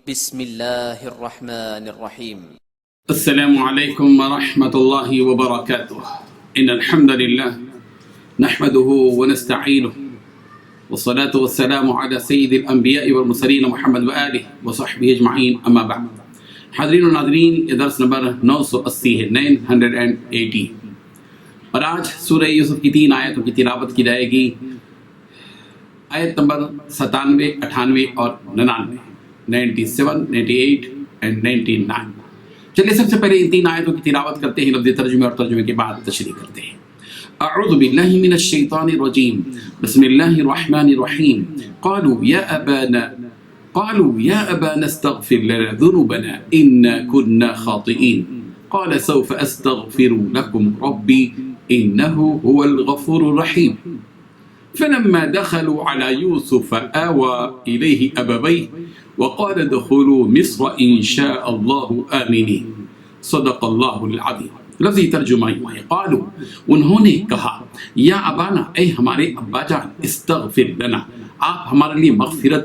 بسم الله الرحمن الرحيم. السلام عليكم ورحمة الله وبركاته. إن الحمد لله نحمده ونستعينه والصلاة والسلام على سيد الأنبياء والمرسلين محمد وآله وصحبه أجمعين أما بعد. حاضرین و ناظرین، یہ درس نمبر 980 ہے، 980، اور آج سورہ یوسف کی 3 آیتوں کی تلاوت کی جائے گی۔ آیت نمبر 97، 98 اور 99، 97، 98 and 99۔ چلیے سب سے پہلے ان 3 آیتوں کی تلاوت کرتے ہیں، لفظ ترجمے اور ترجمے کے بعد تشریح کرتے ہیں۔ اعوذ باللہ من الشیطان الرجیم، بسم اللہ الرحمن الرحیم۔ قالوا يا أبانا استغفر لنا ذنوبنا إنا كنا خاطئين قال سوف أستغفر لكم ربي إنه هو الغفور الرحيم فلما دخلوا على يوسف آوى إليه أبويه وقال ادخلوا مصر إن شاء الله آمنين صدق الله العظيم۔ لفظی ترجمہ ہے، قالوا، انہوں نے کہا، یا ابانا، اے ہمارے ابا جان، استغفر لنا، آپ ہمارے لیے مغفرت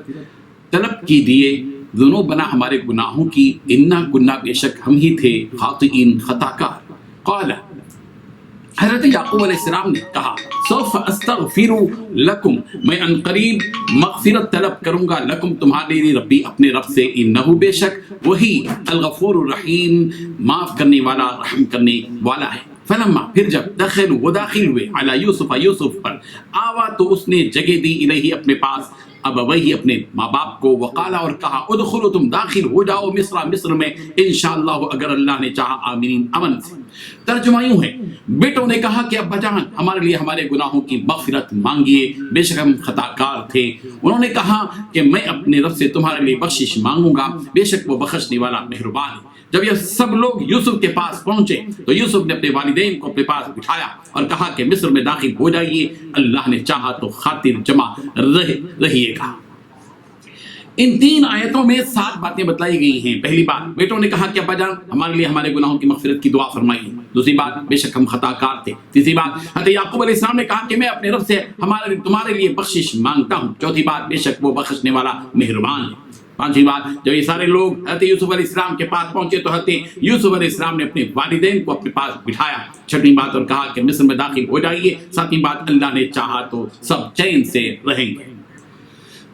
طلب کیجیے، ذنوبنا، ہمارے گناہوں کی، انا کنا، بے شک ہم ہی تھے، خاطئین، خطا کار۔ قال، حضرت یعقوب علیہ السلام نے کہا، سوف استغفر لکم، میں ان قریب مغفرت طلب کروں گا، لکم، تمہارے لیے، ربی، اپنے رب سے، انہو، بے شک وہی، الغفور الرحیم، معاف کرنے والا، رحم کرنے والا ہے۔ فلما، پھر جب، دخلوا، وہ داخل ہوئے، علی یوسف، یوسف پر، آوا، تو اس نے جگہ دی، الیہ، اپنے پاس، اب وہی، اپنے ماں باپ کو، وقالا، اور کہا، ادخلوا، تم داخل ہو جاؤ، مصر میں، انشاءاللہ، اگر اللہ نے چاہا، آمین، امن سے۔ ترجمہ یوں ہے، بیٹوں نے کہا کہ ابا جان، ہمارے لیے ہمارے گناہوں کی مغفرت مانگیے، بے شک ہم خطا کار تھے۔ انہوں نے کہا کہ میں اپنے رب سے تمہارے لیے بخشش مانگوں گا، بے شک وہ بخشنے والا مہربان ہے۔ جب یہ سب لوگ یوسف کے پاس پہنچے تو یوسف نے اپنے والدین کو اپنے پاس بٹھایا اور کہا کہ مصر میں داخل ہو جائیے، اللہ نے چاہا تو خاطر جمع رہیے گا۔ ان 3 آیتوں میں 7 باتیں بتلائی گئی ہیں۔ پہلی بات، بیٹوں نے کہا کہ ابا جان، ہمارے لیے ہمارے گناہوں کی مغفرت کی دعا فرمائیے۔ دوسری بات، بے شک ہم خطا کار تھے۔ تیسری بات، حضرت یعقوب علیہ السلام نے کہا کہ میں اپنے رب سے تمہارے لیے بخشش مانگتا ہوں۔ چوتھی بات، بے شک وہ بخشنے والا مہربان ہے۔ پانچویں بات، جب یہ سارے لوگ حضرت یوسف علیہ السلام کے پاس پہنچے تو حضرت یوسف علیہ السلام نے اپنے والدین کو اپنے پاس بٹھایا۔ چھٹویں بات، اور کہا کہ مصر میں داخل ہو جائیے۔ ساتویں بات، اللہ نے چاہا تو سب چین سے رہیں گے۔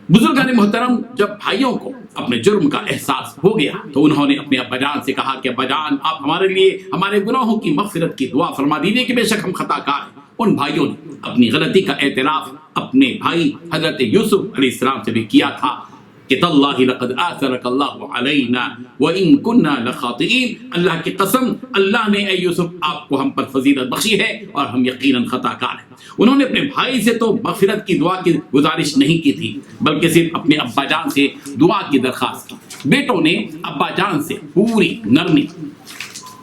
بزرگان محترم، جب بھائیوں کو اپنے جرم کا احساس ہو گیا تو انہوں نے اپنے ابا جان سے کہا کہ ابا جان، آپ ہمارے لیے ہمارے گناہوں کی مغفرت کی دعا فرما دیجیے کہ بے شک ہم خطا کار ہیں۔ ان بھائیوں نے اپنی غلطی کا اعتراف اپنے بھائی حضرت یوسف علیہ السلام سے بھی کیا تھا کہ تاللہ لقد آثرک اللہ علینا وان کنا لخاطئین، اللہ کی قسم، اللہ نے اے یوسف آپ کو ہم پر فضیلت بخشی ہے اور ہم یقیناً خطا کار ہیں۔ انہوں نے اپنے بھائی سے تو مغفرت کی دعا کی گزارش نہیں کی تھی، بلکہ صرف اپنے ابا جان سے دعا کی درخواست کی۔ بیٹوں نے ابا جان سے پوری نرمی،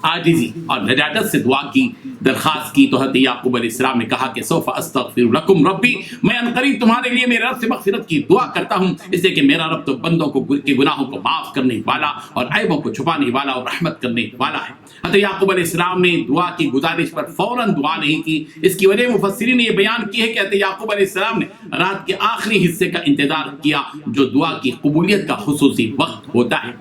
عاجزی اور نجاست سے دعا کی درخواست کی تو حضرت یعقوب علیہ السلام نے کہا کہ سوف استغفر لکم ربی، میں عنقریب تمہارے لیے میرے رب سے مغفرت کی دعا کرتا ہوں، اس لیے کہ میرا رب تو بندوں کے گناہوں کو معاف کرنے والا اور عیبوں کو چھپانے والا اور رحمت کرنے والا ہے۔ حضرت یعقوب علیہ السلام نے دعا کی گزارش پر فوراً دعا نہیں کی۔ اس کی وجہ مفسرین نے یہ بیان کی ہے کہ حضرت یعقوب علیہ السلام نے رات کے آخری حصے کا انتظار کیا، جو دعا کی قبولیت کا خصوصی وقت ہوتا ہے۔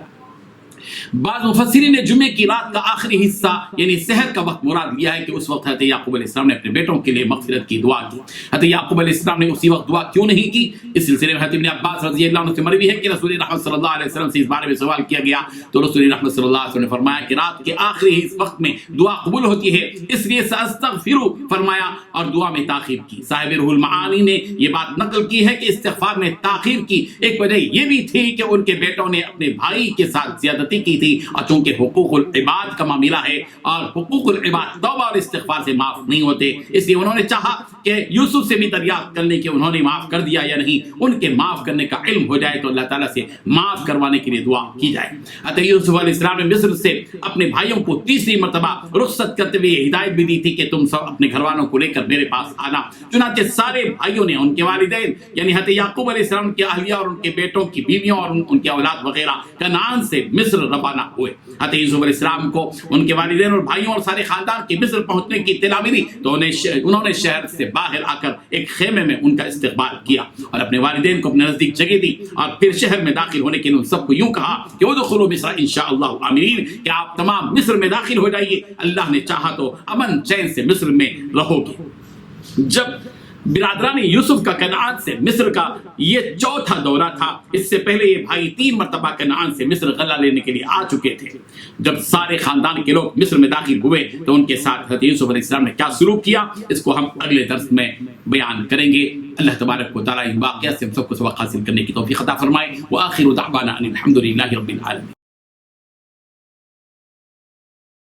بعض مفسرین نے جمعے کی رات کا آخری حصہ یعنی سحر کا وقت مراد لیا ہے کہ اس وقت حضرت یعقوب علیہ السلام نے اپنے بیٹوں کے لیے مغفرت کی دعا کی۔ حضرت یعقوب علیہ السلام نے اسی وقت دعا کیوں نہیں کی؟ اس سلسلے میں حضرت ابن عباس رضی اللہ عنہ سے مروی ہے کہ رسول رحمت صلی اللہ علیہ وسلم سے اس بارے میں سوال کیا گیا تو رسول رحمت صلی اللہ علیہ وسلم نے فرمایا کہ رات کے آخری اس وقت میں دعا قبول ہوتی ہے، اس لیے ساستغفر فرمایا اور دعا میں تاخیر کی۔ صاحب روح المعانی نے یہ بات نقل کی ہے کہ استغفار میں تاخیر کی ایک وجہ یہ بھی تھی کہ ان کے بیٹوں نے اپنے بھائی کے ساتھ زیادتی کی تھی، اور چونکہ حقوق العباد کا معاملہ ہے اور حقوق العباد توبہ اور استغفار سے معاف نہیں ہوتے، اس لیے انہوں نے چاہا کہ یوسف سے بھی دریافت کر لیں کہ انہوں نے معاف کر دیا یا نہیں۔ ان کے معاف کرنے کا علم ہو جائے تو اللہ تعالیٰ سے معاف کروانے کے لیے دعا کی جائے۔ حضرت یوسف علیہ السلام نے مصر سے اپنے بھائیوں کو تیسری مرتبہ رخصت کرتے ہوئے یہ ہدایت بھی دی تھی کہ تم سب اپنے گھر والوں کو لے کر میرے پاس آنا۔ چنانچہ سارے بھائیوں نے، ان کے والدین یعنی حضرت یعقوب علیہ السلام کے اہلیہ اور ان کے بیٹوں کی بیویوں اور ان کے اولاد وغیرہ کنعان سے مصر مصر روانہ ہوئے۔ حضرت یوسف علیہ السلام کو ان کے والدین اور بھائیوں اور سارے خاندان کے مصر پہنچنے کی اطلاع ملی تو انہوں نے شہر سے باہر آ کر ایک خیمے میں ان کا استقبال کیا اور اپنے والدین کو اپنے نزدیک جگہ دی، اور پھر شہر میں داخل ہونے کے لیے ان سب کو یوں کہا کہ ادخلوا مصر انشاءاللہ آمنین، کہ آپ تمام مصر میں داخل ہو جائیے، اللہ نے چاہا تو امن چین سے مصر میں رہو گے۔ جب برادران یوسف کا کنعان سے مصر کا یہ چوتھا دورہ تھا، اس سے پہلے یہ بھائی 3 مرتبہ کنعان سے مصر غلہ لینے کے لیے آ چکے تھے۔ جب سارے خاندان کے لوگ مصر میں داخل ہوئے تو ان کے ساتھ حضرت یوسف علیہ السلام نے کیا سلوک کیا، اس کو ہم اگلے درس میں بیان کریں گے۔ اللہ تبارک و تعالیٰ ان واقعات سے ہم سب کو سبق حاصل کرنے کی توفیق عطا فرمائے۔ وآخر دعوانا ان الحمد للہ رب العالمین۔